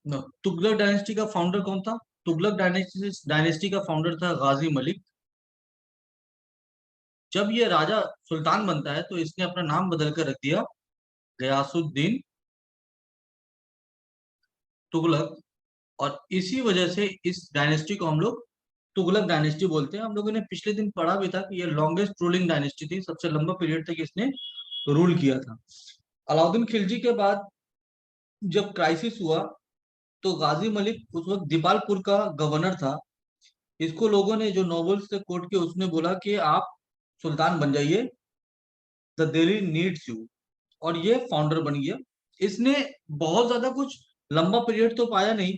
Tughlaq dynasty का founder कौन था? तुगलक डायनेस्टी का फाउंडर था गाजी मलिक। जब ये राजा सुल्तान बनता है तो इसने अपना नाम बदल कर रख दिया गयासुद्दीन तुगलक। और इसी वजह से इस डायनेस्टी को हम लोग तुगलक डायनेस्टी बोलते हैं। हम लोगों ने पिछले दिन पढ़ा भी था कि ये लॉन्गेस्ट रूलिंग डायनेस्टी थी, सबसे लंबा पीरियड तक इसने रूल किया था। अलाउद्दीन खिलजी के बाद जब क्राइसिस हुआ तो गाजी मलिक उस वक्त दीपालपुर का गवर्नर था। इसको लोगों ने, जो नॉवेल्स थे कोर्ट के, उसने बोला कि आप सुल्तान बन जाइए, द दिल्ली नीड्स यू। और ये फाउंडर बन गया। इसने बहुत ज्यादा कुछ लंबा पीरियड तो पाया नहीं,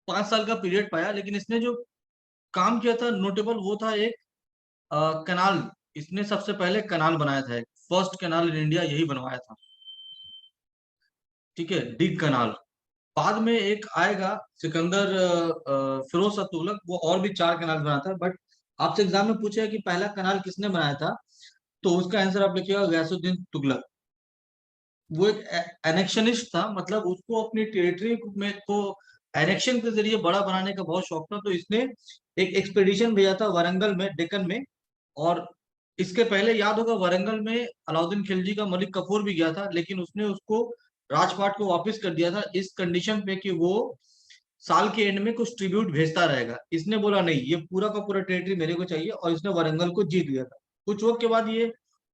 5 साल का पीरियड पाया, लेकिन इसने जो काम किया था नोटेबल वो था एक कनाल। इसने सबसे पहले कनाल बनाया था, एक फर्स्ट कनाल इन इंडिया यही बनवाया था। ठीक है, डिग कनाल। बाद में एक आएगा सिकंदर फिरोज शाह तुगलक, वो और भी 4 कनाल बनाता है। बट आपसे एग्जाम में पूछा कि पहला कनाल किसने बनाया था, तो उसका आंसर आप लिखिएगा गयासुद्दीन तुगलक। वो एक एनेक्शनिस्ट था, मतलब उसको अपनी टेरिटरी में को एनेक्शन के जरिए बड़ा बनाने का बहुत शौक था। तो इसने एक एक्सपेडिशन भेजा था वारंगल में, डेक्कन में। और इसके पहले याद होगा, वारंगल में अलाउद्दीन खिलजी का मलिक कफूर भी गया था, लेकिन उसने उसको राजपाट को वापस कर दिया था इस कंडीशन पे कि वो साल के एंड में कुछ ट्रिब्यूट भेजता रहेगा। इसने बोला नहीं, ये पूरा का पूरा टेरिटरी मेरे को चाहिए, और इसने वारंगल को जीत लिया था। कुछ वक्त के बाद ये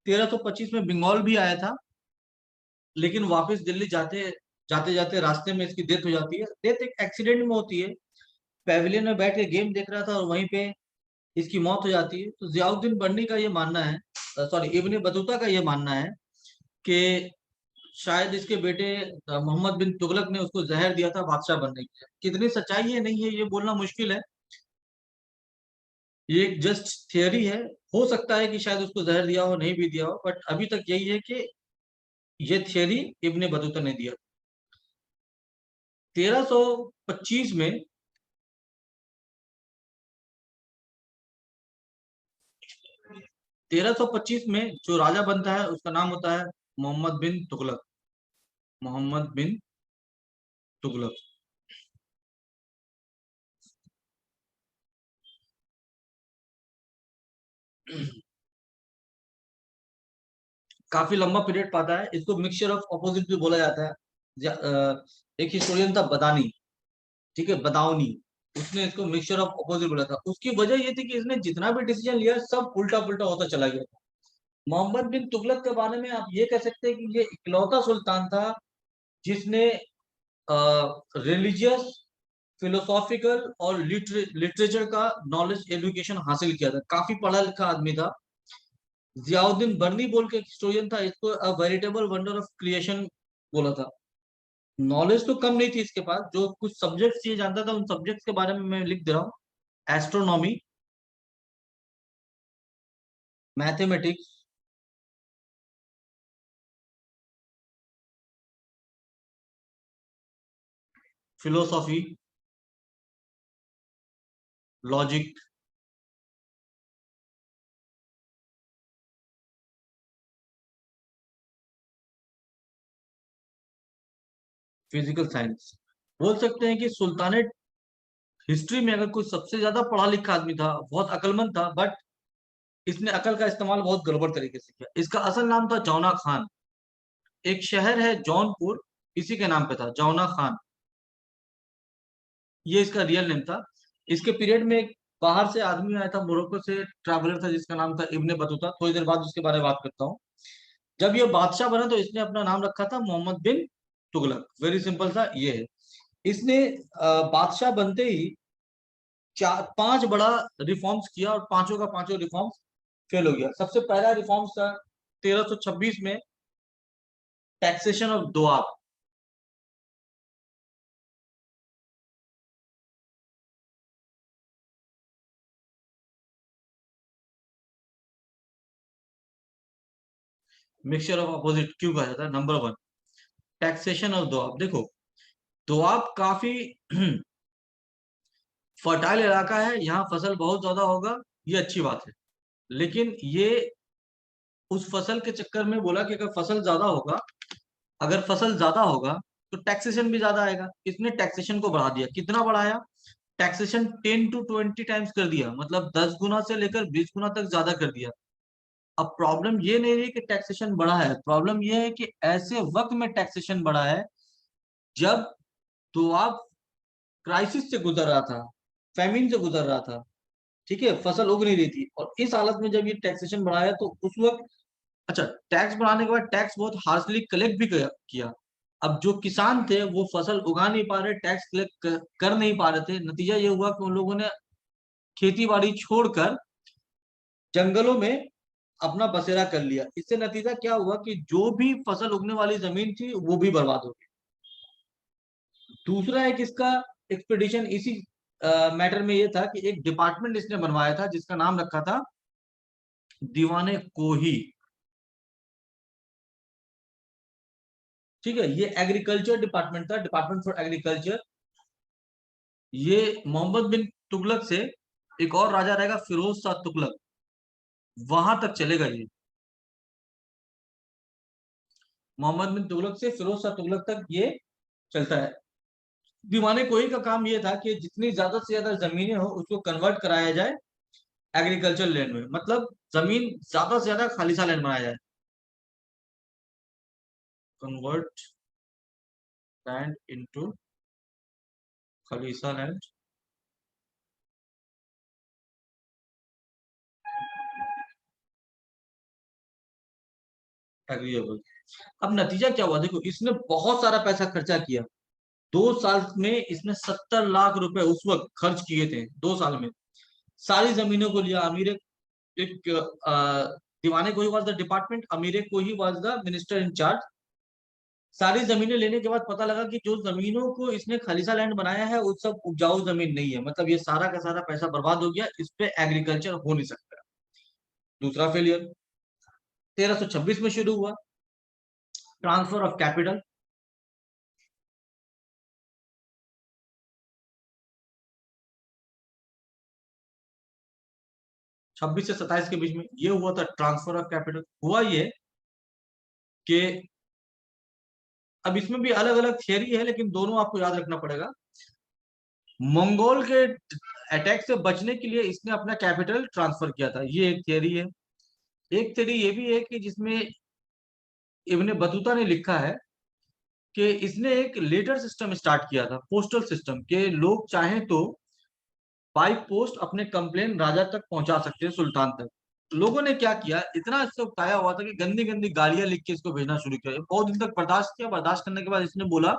1325 में बंगाल भी आया था, लेकिन वापस दिल्ली जाते जाते जाते रास्ते में इसकी डेथ हो जाती है। डेथ एक एक्सीडेंट में होती है, पेविलियन में बैठ के गेम देख रहा था और वहीं पे इसकी मौत हो जाती है। तो जियाउद्दीन बर्नी का ये मानना है, सॉरी इब्ने बतूता का ये मानना है कि शायद इसके बेटे मोहम्मद बिन तुगलक ने उसको जहर दिया था बादशाह बनने के लिए। कितनी सच्चाई है नहीं है ये बोलना मुश्किल है, ये एक जस्ट थियरी है। हो सकता है कि शायद उसको जहर दिया हो, नहीं भी दिया हो, बट अभी तक यही है कि ये थियरी इब्ने बतूता ने दिया। 1325 में 1325 में जो राजा बनता है उसका नाम होता है मोहम्मद बिन तुगलक। मोहम्मद बिन तुगलक। काफी लंबा पीरियड पाता है, इसको मिक्सचर ऑफ अपोजिट भी बोला जाता है। एक हिस्टोरियन था बदानी, ठीक है, बदाऊनी, उसने इसको मिक्सचर ऑफ अपोजिट बोला था। उसकी वजह ये थी कि इसने जितना भी डिसीजन लिया सब उल्टा पुल्टा होता चला गया था। मोहम्मद बिन तुगलक के बारे में आप ये कह सकते हैं कि ये इकलौता सुल्तान था जिसने रिलीजियस, फिलोसॉफिकल और लिटरेचर का नॉलेज, एजुकेशन हासिल किया था। काफी पढ़ा लिखा आदमी था। जियाउद्दीन बर्नी बोल के हिस्टोरियन था, इसको अ वेरिटेबल वंडर ऑफ क्रिएशन बोला था। नॉलेज तो कम नहीं थी इसके पास, जो कुछ सब्जेक्ट्स ये जानता था उन सब्जेक्ट्स के बारे में मैं लिख दे रहा हूँ। Astronomy, mathematics, philosophy, logic, physical science. बोल सकते हैं कि सुल्तानेट हिस्ट्री में अगर कोई सबसे ज्यादा पढ़ा लिखा आदमी था, बहुत अकलमंद था, बट इसने अकल का इस्तेमाल बहुत गड़बड़ तरीके से किया। इसका असल नाम था जौना खान। एक शहर है जौनपुर, इसी के नाम पे था जौना खान, ये इसका रियल नेम था। इसके पीरियड में एक बाहर से आदमी आया था, मोरक्को से ट्रैवलर था जिसका नाम था इब्ने बतूता। थोड़ी देर बाद उसके बारे में बात करता हूँ। जब ये बादशाह बना तो इसने अपना नाम रखा था मोहम्मद बिन तुगलक। वेरी सिंपल सा ये है। इसने बादशाह बनते ही चार पांच बड़ा रिफॉर्म्स किया, और पांचों का पांचों रिफॉर्म्स फेल हो गया। सबसे पहला रिफॉर्म्स था 1326 में, taxation of Doab. Mixture of opposite क्यों कहा जाता है? Number one, taxation of Doab. देखो, दोआब काफी फर्टाइल इलाका है, यहाँ फसल बहुत ज्यादा होगा, ये अच्छी बात है। लेकिन ये उस फसल के चक्कर में बोला कि अगर फसल ज्यादा होगा तो टैक्सेशन भी ज्यादा आएगा। इसने टैक्सेशन को बढ़ा दिया। कितना बढ़ाया? टैक्सेशन 10 to 20 टाइम्स कर दिया, मतलब 10 गुना से लेकर 20 गुना तक ज्यादा कर दिया। अब प्रॉब्लम ये नहीं रही कि टैक्सेशन बढ़ा है, प्रॉब्लम ये है कि ऐसे वक्त में टैक्सेशन बढ़ा है जब तो आप क्राइसिस से गुजर रहा था, फैमिन से गुजर रहा था, ठीक है, फसल उग नहीं रही थी, और इस हालत में जब ये टैक्सेशन बढ़ाया तो उस वक्त, अच्छा, टैक्स बढ़ाने के बाद टैक्स बहुत हार्शली कलेक्ट भी किया। अब जो किसान थे वो फसल उगा नहीं पा रहे, टैक्स कलेक्ट कर नहीं पा रहे थे। नतीजा ये हुआ कि उन लोगों ने खेती बाड़ी छोड़कर जंगलों में अपना बसेरा कर लिया। इससे नतीजा क्या हुआ कि जो भी फसल उगने वाली जमीन थी वो भी बर्बाद हो गई। दूसरा एक इसका एक्सपेडिशन इसी मैटर में ये था कि एक डिपार्टमेंट इसने बनवाया था जिसका नाम रखा था दीवाने कोही। ठीक है, ये एग्रीकल्चर डिपार्टमेंट था, डिपार्टमेंट फॉर एग्रीकल्चर। ये मोहम्मद बिन तुगलक से एक और राजा रहेगा फिरोज शाह तुगलक, वहां तक चलेगा ये। मोहम्मद बिन तुगलक से फिरोज शाह तुगलक तक ये चलता है। दीवाने कोई का काम ये था कि जितनी ज्यादा से ज्यादा जमीनें हो उसको कन्वर्ट कराया जाए एग्रीकल्चर लैंड में, मतलब जमीन ज्यादा से ज्यादा खालिसा लैंड बनाया जाए। Convert land into khalisa land, agreeable. अब नतीजा क्या हुआ देखो, इसने बहुत सारा पैसा खर्चा किया। 2 साल में इसने 70 लाख रुपए उस वक्त खर्च किए थे, 2 साल में। सारी जमीनों को लिया। अमीर एक दीवाने को ही वॉज द डिपार्टमेंट, अमीर को he was the minister in charge. सारी जमीनें लेने के बाद पता लगा कि जो जमीनों को इसने खालिसा लैंड बनाया है वो सब उपजाऊ जमीन नहीं है, मतलब ये सारा का सारा पैसा बर्बाद हो गया, इस पे एग्रीकल्चर हो नहीं सकता। दूसरा फेलियर 1326 में शुरू हुआ, ट्रांसफर ऑफ कैपिटल। 26 से 27 के बीच में ये हुआ था ट्रांसफर ऑफ कैपिटल। हुआ ये कि अब इसमें भी अलग अलग थियरी है लेकिन दोनों आपको याद रखना पड़ेगा। मंगोल के अटैक से बचने के लिए इसने अपना कैपिटल ट्रांसफर किया था, ये एक थियरी है। एक थियरी ये भी है कि जिसमें इब्ने बतूता ने लिखा है कि इसने एक लेटर सिस्टम स्टार्ट किया था, पोस्टल सिस्टम, के लोग चाहें तो बाई पोस्ट अपने कंप्लेन राजा तक पहुंचा सकते हैं, सुल्तान तक। लोगों ने क्या किया, इतना इससे उकताया हुआ था कि गंदी गंदी गालियां लिख के इसको भेजना शुरू किया। बहुत दिन तक बर्दाश्त किया, बर्दाश्त करने के बाद इसने बोला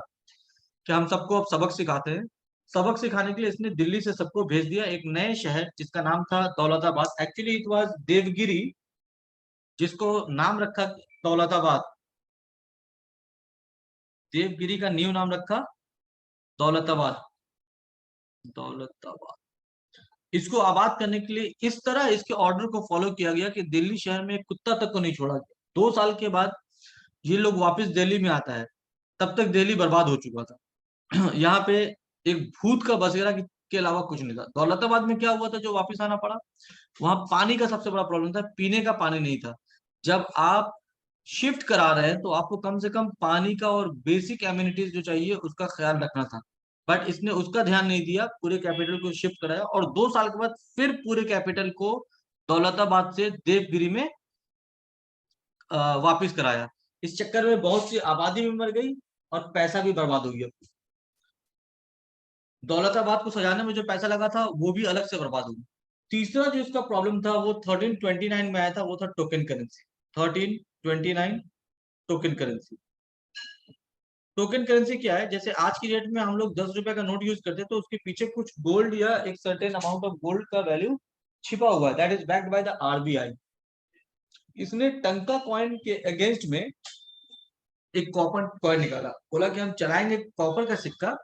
कि हम सबको अब सबक सिखाते हैं। सबक सिखाने के लिए इसने दिल्ली से सबको भेज दिया एक नए शहर जिसका नाम था Daulatabad. Actually it was Devagiri, जिसको नाम रखा दौलताबाद। देवगिरी का न्यू नाम रखा दौलताबाद। दौलताबाद इसको आबाद करने के लिए इस तरह इसके ऑर्डर को फॉलो किया गया कि दिल्ली शहर में एक कुत्ता तक को नहीं छोड़ा गया। 2 साल के बाद ये लोग वापस दिल्ली में आता है, तब तक दिल्ली बर्बाद हो चुका था। यहाँ पे एक भूत का बसेरा के अलावा कुछ नहीं था। दौलताबाद में क्या हुआ था जो वापस आना पड़ा, वहां पानी का सबसे बड़ा प्रॉब्लम था, पीने का पानी नहीं था। जब आप शिफ्ट करा रहे हैं तो आपको कम से कम पानी का और बेसिक एम्यूनिटीज जो चाहिए उसका ख्याल रखना था। बट इसने उसका ध्यान नहीं दिया, पूरे कैपिटल को शिफ्ट कराया और 2 साल के बाद फिर पूरे कैपिटल को दौलताबाद से देवगिरी में वापिस कराया। इस चक्कर में बहुत सी आबादी भी मर गई और पैसा भी बर्बाद हो गया। दौलताबाद को सजाने में जो पैसा लगा था वो भी अलग से बर्बाद हो गया। तीसरा जो इसका प्रॉब्लम था वो 1329 में आया था, वो था token currency. 1329 token currency. Token currency क्या है, जैसे आज की डेट में हम लोग 10 रुपए का नोट यूज करते हैं तो उसके पीछे कुछ गोल्ड या एक सर्टेन अमाउंट ऑफ गोल्ड का वैल्यू छिपा हुआ है, that is backed by the RBI. इसने टंका कॉइन के अगेंस्ट में एक कॉपर कॉइन निकाला, बोला कि हम चलाएंगे कॉपर का सिक्का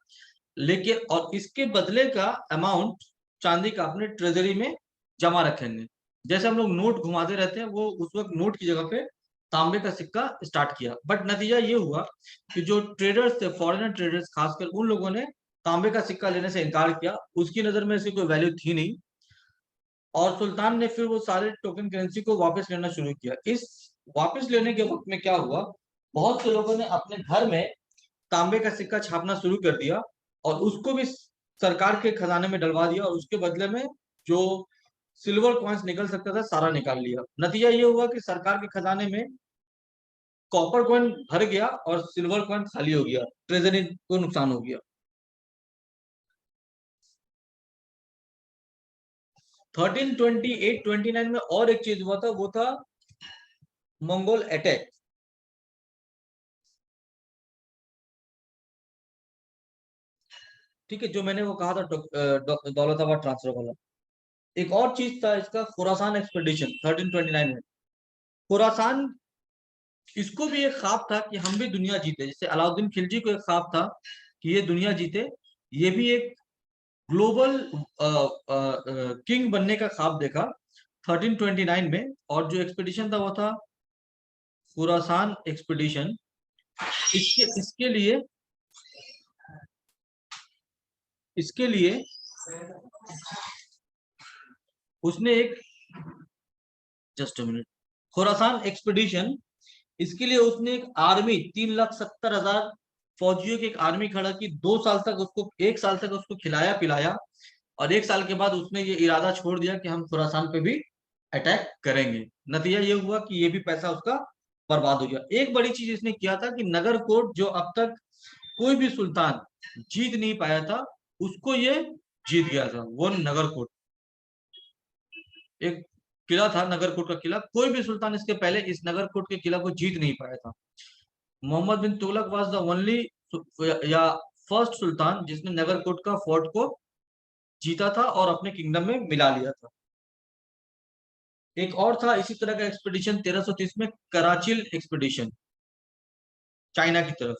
लेके और इसके बदले का अमाउंट चांदी का अपने ट्रेजरी में जमा रखेंगे। जैसे हम लोग नोट घुमाते रहते हैं, वो उस वक्त नोट की जगह पे तांबे का सिक्का स्टार्ट किया। बट नतीजा ये हुआ कि जो ट्रेडर्स थे, फॉरेनर ट्रेडर्स खासकर, उन लोगों ने तांबे का सिक्का लेने से इनकार किया, उसकी नजर में इसकी कोई वैल्यू थी नहीं। और सुल्तान ने फिर वो सारे टोकन करेंसी को वापस लेना शुरू किया। इस वापस लेने के वक्त में क्या हुआ, बहुत से लोगों ने अपने घर में तांबे का सिक्का छापना शुरू कर दिया और उसको भी सरकार के खजाने में डलवा दिया, और उसके बदले में जो सिल्वर कॉइन्स निकल सकता था सारा निकाल लिया। नतीजा ये हुआ कि सरकार के खजाने में कॉपर कॉइन भर गया और सिल्वर कॉइन खाली हो गया, ट्रेजरी को नुकसान हो गया। 1328-29 में और एक चीज हुआ था, वो था मंगोल अटैक। ठीक है, जो मैंने वो कहा था दौलताबाद ट्रांसफर वाला। एक और चीज था इसका, खुरासान एक्सपेडिशन 1329 में। खुरासान, इसको भी एक ख्वाब था कि हम भी दुनिया जीते, जैसे अलाउद्दीन खिलजी को एक ख्वाब था कि ये दुनिया जीते, ये भी एक ग्लोबल किंग बनने का ख्वाब देखा 1329 में। और जो एक्सपेडिशन था वो था खुरासान एक्सपेडिशन। इसके लिए इसके लिए उसने एक, जस्ट मिनट, खुरासान एक्सपेडिशन, इसके लिए उसने एक आर्मी 3,70,000 फौजियों की एक आर्मी खड़ा की। 2 साल तक उसको, 1 साल तक उसको खिलाया पिलाया, और 1 साल के बाद उसने ये इरादा छोड़ दिया कि हम खुरासान पे भी अटैक करेंगे। नतीजा ये हुआ कि ये भी पैसा उसका बर्बाद हो गया। एक बड़ी चीज इसने किया था कि नगरकोट, जो अब तक कोई भी सुल्तान जीत नहीं पाया था, उसको ये जीत गया था। वो नगरकोट एक किला था, नगरकोट का किला, कोई भी सुल्तान इसके पहले इस नगरकोट के किला को जीत नहीं पाया था। Mohammad bin Tughlaq was the only या फर्स्ट सुल्तान जिसने नगरकोट का फोर्ट को जीता था और अपने किंगडम में मिला लिया था। एक और था इसी तरह का एक्सपीडिशन 1330 में, कराचिल एक्सपीडिशन, चाइना की तरफ।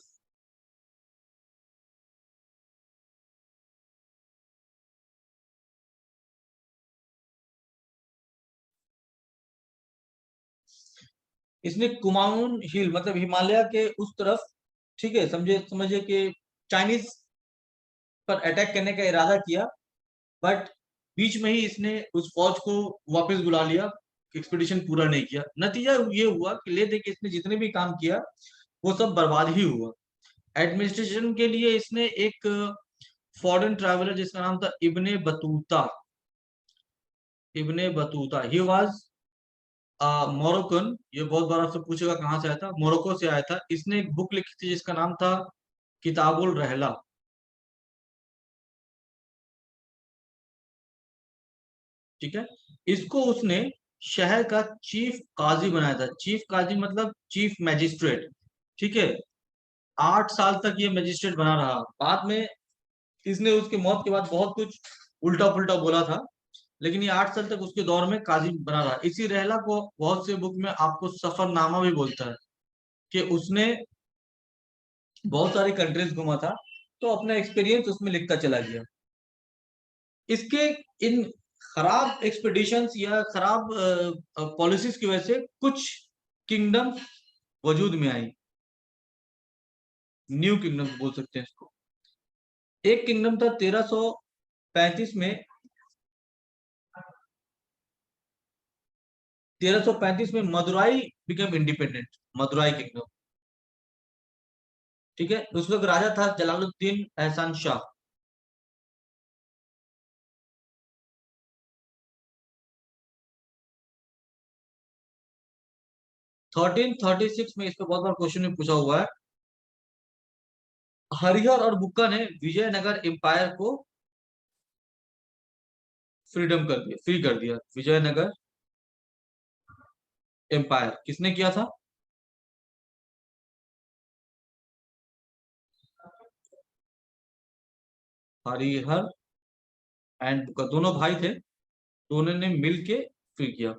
इसने कुमाऊन हिल, मतलब हिमालय के उस तरफ, ठीक है, समझे कि चाइनीज पर अटैक करने का इरादा किया, बट बीच में ही इसने उस फौज को वापस बुला लिया, एक्सपीडिशन पूरा नहीं किया। नतीजा ये हुआ कि ले दे के इसने जितने भी काम किया वो सब बर्बाद ही हुआ। एडमिनिस्ट्रेशन के लिए इसने एक फॉरेन ट्रैवलर जिसका नाम था Ibn Battuta, Ibn Battuta, he was Moroccan. ये बहुत बार आपसे पूछेगा कहाँ से आया था, मोरक्को से आया था। इसने एक बुक लिखी थी जिसका नाम था किताबुल रहला। ठीक है, इसको उसने शहर का चीफ काजी बनाया था। चीफ काजी मतलब चीफ मैजिस्ट्रेट। ठीक है, 8 साल तक ये मैजिस्ट्रेट बना रहा। बाद में इसने उसकी मौत के बाद बहुत कुछ उल्टा पुल्टा बोला था, लेकिन ये 8 साल तक उसके दौर में काजी बना रहा। इसी रहला को बहुत से बुक में आपको सफरनामा भी बोलता है, कि उसने बहुत सारी कंट्रीज घुमा था, तो अपना एक्सपीरियंस उसमें लिखता चला गया। इसके इन खराब एक्सपेडिशंस या खराब पॉलिसीज की वजह से कुछ किंगडम वजूद में आई, न्यू किंगडम बोल सकते हैं इसको। एक किंगडम था 1335 में, 1335 में Madurai become independent, Madurai kingdom. ठीक है, उस वक्त राजा था जलालुद्दीन एहसान शाह। 1336 में, इस पे बहुत बार क्वेश्चन में पूछा हुआ है, हरिहर और बुक्का ने विजयनगर एम्पायर को फ्री कर दिया। विजयनगर एम्पायर किसने किया था? हरिहर एंड बुक्का, दोनों भाई थे, दोनों ने मिलके फ्री किया।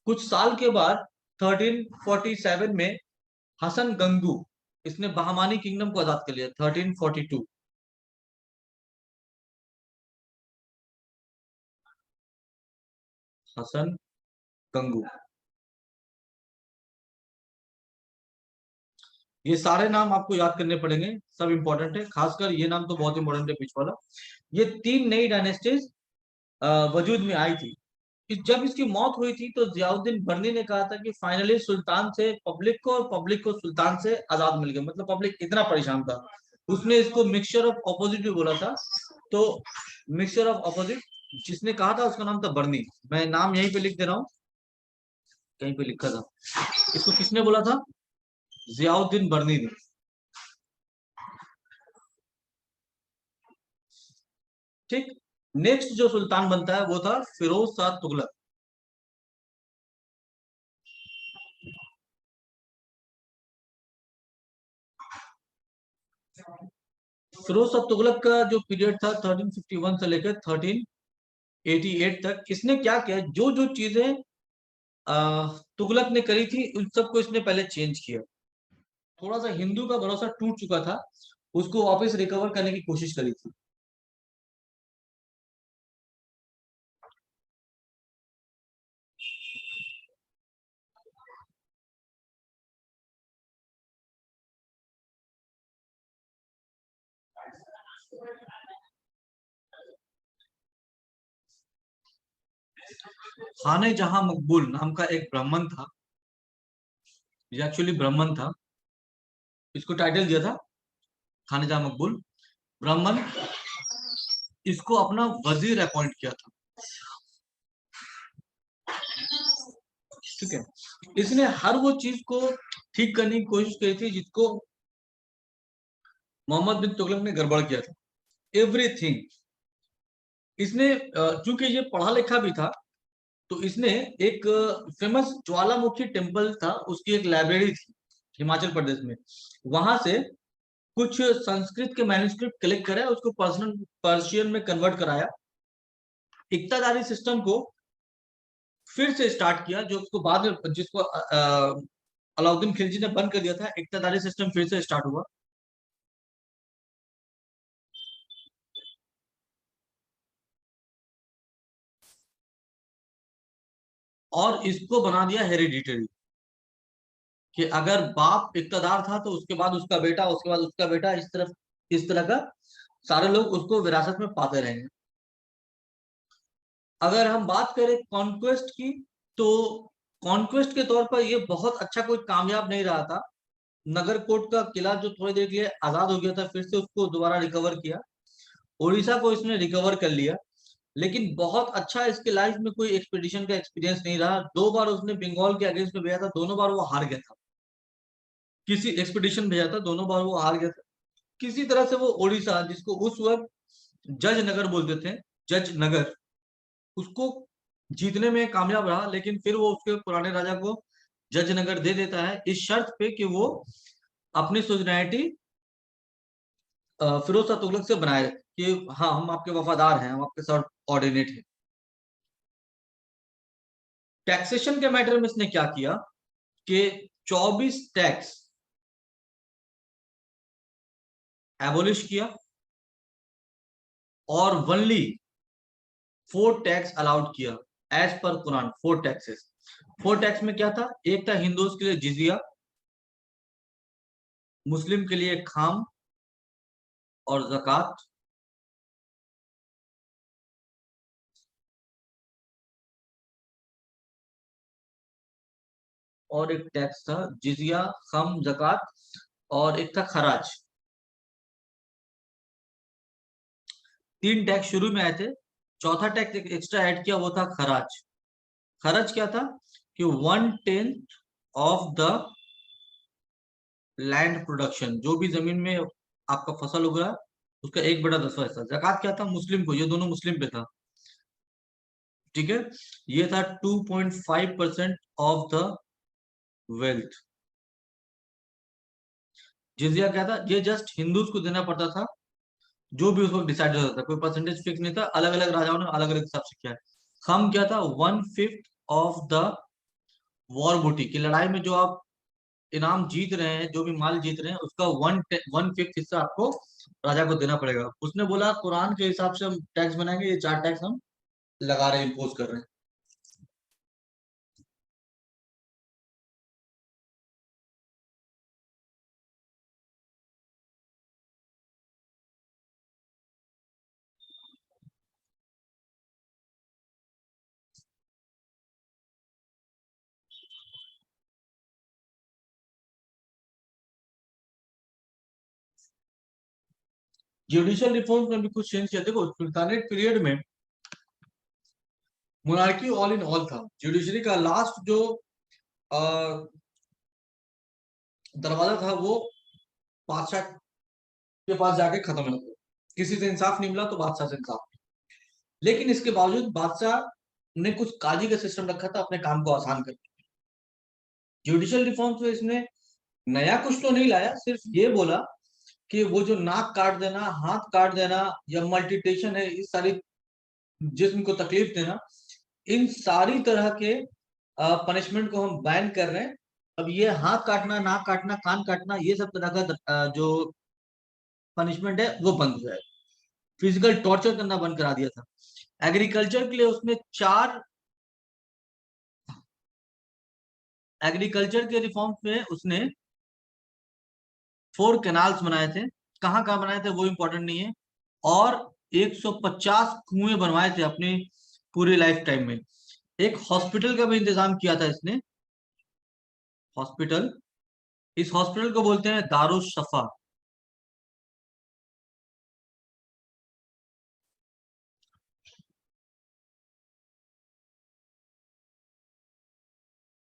कुछ साल के बाद 1347 में हसन गंगू, इसने बहमानी किंगडम को आजाद कर लिया 1342। हसन गंगू, ये सारे नाम आपको याद करने पड़ेंगे, सब इंपॉर्टेंट है, खासकर ये नाम तो बहुत इंपॉर्टेंट है बीच वाला। ये 3 नई डायनेस्टीज वजूद में आई थी। जब इसकी मौत हुई थी तो जियाउद्दीन बर्नी ने कहा था कि फाइनली सुल्तान से पब्लिक को और पब्लिक को सुल्तान से आजाद मिल गया। मतलब पब्लिक इतना परेशान था, उसने इसको मिक्सचर ऑफ ऑपोजिट भी बोला था। तो मिक्सचर ऑफ ऑपोजिट जिसने कहा था उसका नाम था बर्नी। मैं नाम यहीं पे लिख दे रहा हूँ, कहीं पे लिखा था। इसको किसने बोला था? जियाउद्दीन बर्नी ने। ठीक। नेक्स्ट जो सुल्तान बनता है वो था फिरोज शाह तुगलक। फिरोज शाह तुगलक का जो पीरियड था 1351 से लेकर 1388 तक, इसने क्या किया, जो जो चीजें तुगलक ने करी थी उन सबको इसने पहले चेंज किया। थोड़ा सा हिंदू का भरोसा टूट चुका था, उसको वापस रिकवर करने की कोशिश करी थी। खाने जहां मकबूल नाम का एक ब्राह्मण था, ये एक्चुअली ब्राह्मण था, इसको टाइटल दिया था खाने जहां मकबूल ब्राह्मण। इसको अपना वजीर अपॉइंट किया था। ठीक है। इसने हर वो चीज को ठीक करने की कोशिश की थी जिसको मोहम्मद बिन तुगलक ने गड़बड़ किया था। एवरीथिंग। इसने चूंकि ये पढ़ा लिखा भी था, तो इसने एक फेमस ज्वालामुखी टेम्पल था, उसकी एक लाइब्रेरी थी हिमाचल प्रदेश में। वहां से कुछ संस्कृत के मैन्युस्क्रिप्ट कलेक्ट कराया, उसको पर्सनल पर्शियन में कन्वर्ट कराया, इक्तादारी सिस्टम को फिर से स्टार्ट किया, जो उसको बाद में जिसको अलाउद्दीन खिलजी ने बंद कर दिया था, इक्तादारी सिस्टम फिर से स्टार्ट हुआ। और इसको बना दिया हेरिडिटरी, कि अगर बाप इक्तदार था तो उसके बाद उसका बेटा, उसके बाद उसका बेटा, इस तरह का सारे लोग उसको विरासत में पाते रहेंगे। अगर हम बात करें कॉन्क्वेस्ट की, तो कॉन्क्वेस्ट के तौर पर ये बहुत अच्छा कोई कामयाब नहीं रहा था। नगरकोट का किला जो थोड़ी देर के लिए आजाद हो गया था, फिर से उसको दोबारा रिकवर किया। उड़ीसा को इसने रिकवर कर लिया। लेकिन बहुत अच्छा इसके लाइफ में कोई एक्सपीडिशन का एक्सपीरियंस नहीं रहा। 2 बार उसने बंगाल के अगेंस्ट में भेजा था, दोनों बार वो हार गया था। किसी एक्सपीडिशन भेजा था, दोनों बार वो हार गया था। किसी तरह से वो उड़ीसा, जिसको उस वक्त जज नगर बोलते थे, जज नगर, उसको जीतने में कामयाब रहा। लेकिन फिर वो उसके पुराने राजा को जज नगर दे देता है, इस शर्त पे कि वो अपनी सोजनाइटी फिरोज शाह तुगलक से बनाए कि हाँ, हम आपके वफादार हैं, हम आपके साथ ऑर्डिनेट हैं। टैक्सेशन के मैटर में इसने क्या किया कि 24 टैक्स एबोलिश किया, और वनली 4 टैक्स अलाउड किया as per Quran. 4 taxes. 4 tax में क्या था? एक था हिंदूज के लिए जिजिया, मुस्लिम के लिए खाम और जक़ात, और एक टैक्स था जिजिया, खम, जक़ात, और एक था खराज। 3 टैक्स शुरू में आए थे। चौथा टैक्स एक एक्स्ट्रा ऐड किया, वो था खराज। खर्च क्या था कि 1/10 ऑफ द लैंड प्रोडक्शन, जो भी जमीन में आपका फसल उग रहा है उसका 1/10 हिस्सा। जक़ात क्या था? मुस्लिम को, ये दोनों मुस्लिम पे था। ठीक है। ये था 2.5% ऑफ द वेल्थ। जिजिया क्या था? ये जस्ट हिंदूज को देना पड़ता था, जो भी उस वक्त डिसाइड होता था, कोई परसेंटेज फिक्स नहीं था, अलग अलग राजाओं ने अलग अलग हिसाब से किया है। खम क्या था? 1/5 ऑफ द वॉर बूटी, की लड़ाई में जो आप इनाम जीत रहे हैं, जो भी माल जीत रहे हैं, उसका 1/5 हिस्सा आपको राजा को देना पड़ेगा। उसने बोला कुरान के हिसाब से हम टैक्स बनाएंगे, ये 4 टैक्स हम लगा रहे हैं, इम्पोज कर रहे हैं। जुडिशियल रिफॉर्म्स में भी कुछ चेंज किया। देखो सुल्तानेट पीरियड में मोनार्की ऑल इन ऑल था। जुडिशरी का लास्ट जो दरवाजा था वो बादशाह के पास जाके खत्म हो गया। किसी से इंसाफ नहीं मिला तो बादशाह से इंसाफ। लेकिन इसके बावजूद बादशाह ने कुछ काजी का सिस्टम रखा था अपने काम को आसान करने। जुडिशियल रिफॉर्म्स में इसने नया कुछ तो नहीं लाया, सिर्फ ये बोला कि वो जो नाक काट देना, हाथ काट देना या मल्टीटेशन है, इस सारी जिस्म को तकलीफ देना, इन सारी तरह के पनिशमेंट को हम बैन कर रहे हैं। अब ये हाथ काटना, नाक काटना, कान काटना, ये सब तरह का जो पनिशमेंट है वो बंद हो जाएगा। फिजिकल टॉर्चर करना बंद करा दिया था। एग्रीकल्चर के लिए उसने एग्रीकल्चर के रिफॉर्म्स में उसने 4 कैनाल्स बनाए थे। कहाँ कहाँ बनाए थे वो इंपॉर्टेंट नहीं है। और 150 कुएं बनवाए थे अपनी पूरी लाइफ टाइम में। एक हॉस्पिटल का भी इंतजाम किया था इसने। हॉस्पिटल, इस हॉस्पिटल को बोलते हैं दारुस शफा।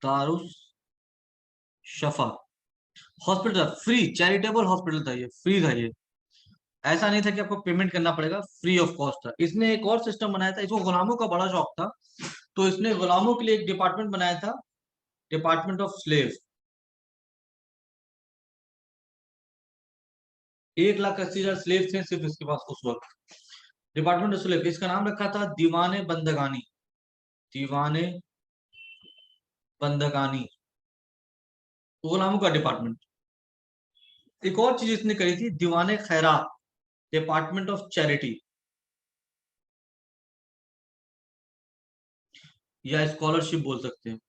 दारुस शफा हॉस्पिटल फ्री, चैरिटेबल हॉस्पिटल था, ये फ्री था। ये ऐसा नहीं था कि आपको पेमेंट करना पड़ेगा, फ्री ऑफ कॉस्ट था। इसने एक और सिस्टम बनाया था, इसको गुलामों का बड़ा शौक था, तो इसने गुलामों के लिए एक डिपार्टमेंट बनाया था, डिपार्टमेंट ऑफ स्लेव। 1,80,000 स्लेव थे सिर्फ इसके पास उस वक्त। डिपार्टमेंट ऑफ स्लेव, इसका नाम रखा था दीवाने बंदगानी। दीवाने बंदगानी, गुलामों का डिपार्टमेंट। एक और चीज इसने करी थी, दीवाने खैरात, डिपार्टमेंट ऑफ चैरिटी या स्कॉलरशिप बोल सकते हैं।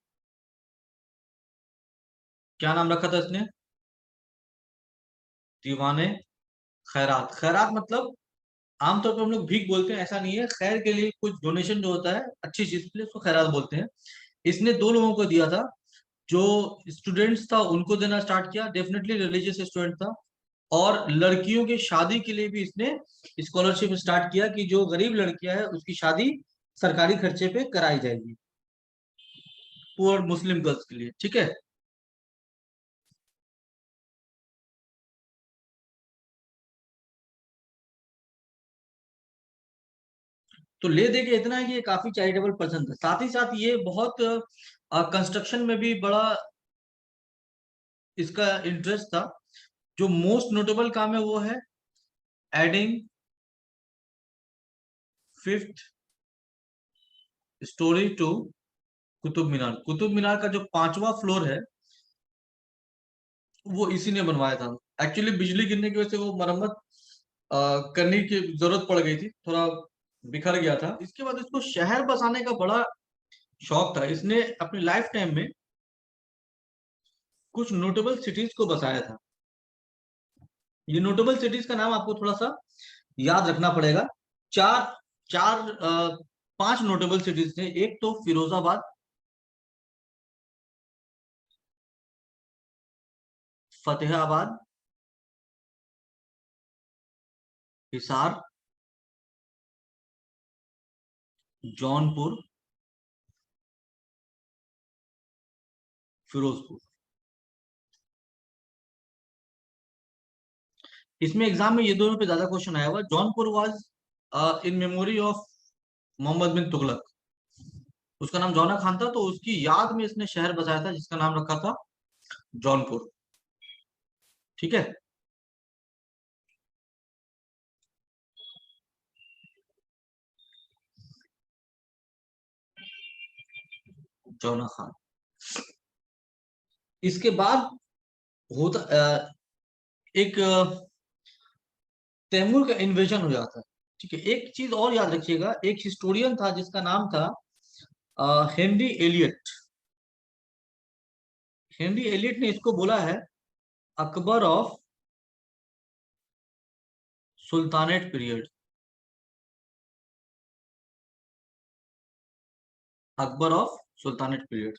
क्या नाम रखा था इसने? दीवाने खैरात। खैरात मतलब आमतौर पर हम लोग भीख बोलते हैं, ऐसा नहीं है। खैर के लिए कुछ डोनेशन जो होता है अच्छी चीज के लिए, उसको खैरात बोलते हैं। इसने 2 लोगों को दिया था। जो स्टूडेंट्स था उनको देना स्टार्ट किया, डेफिनेटली रिलीजियस स्टूडेंट था। और लड़कियों की शादी के लिए भी इसने स्कॉलरशिप स्टार्ट किया कि जो गरीब लड़कियां है उसकी शादी सरकारी खर्चे पे कराई जाएगी, पुअर मुस्लिम गर्ल्स के लिए। ठीक है। तो ले दे के इतना है कि ये काफी चैरिटेबल पर्सन था। साथ ही साथ ये बहुत कंस्ट्रक्शन में भी बड़ा इसका इंटरेस्ट था। जो मोस्ट नोटेबल काम है वो है adding 5th storey to Qutub Minar. Qutub Minar का जो 5वां फ्लोर है वो इसी ने बनवाया था। एक्चुअली बिजली गिरने की वजह से वो मरम्मत करने की जरूरत पड़ गई थी, थोड़ा बिखर गया था। इसके बाद इसको शहर बसाने का बड़ा शौक था। इसने अपनी लाइफ टाइम में कुछ नोटेबल सिटीज को बसाया था। ये नोटेबल सिटीज का नाम आपको थोड़ा सा याद रखना पड़ेगा। चार चार 5 नोटेबल सिटीज थे। एक तो फिरोजाबाद, फतेहाबाद, हिसार, जौनपुर, फिरोजपुर। इसमें एग्जाम में ये दोनों पे ज्यादा क्वेश्चन आया हुआ। Jaunpur was in memory of Muhammad bin Tughlaq. उसका नाम जौना खान था, तो उसकी याद में इसने शहर बसाया था जिसका नाम रखा था जौनपुर। ठीक है। जौना खान। इसके बाद होता एक तैमूर का इन्वेजन हो जाता है। ठीक है। एक चीज और याद रखिएगा, एक हिस्टोरियन था जिसका नाम था हेनरी एलियट। हेनरी एलियट ने इसको बोला है Akbar of sultanate period. Akbar of sultanate period.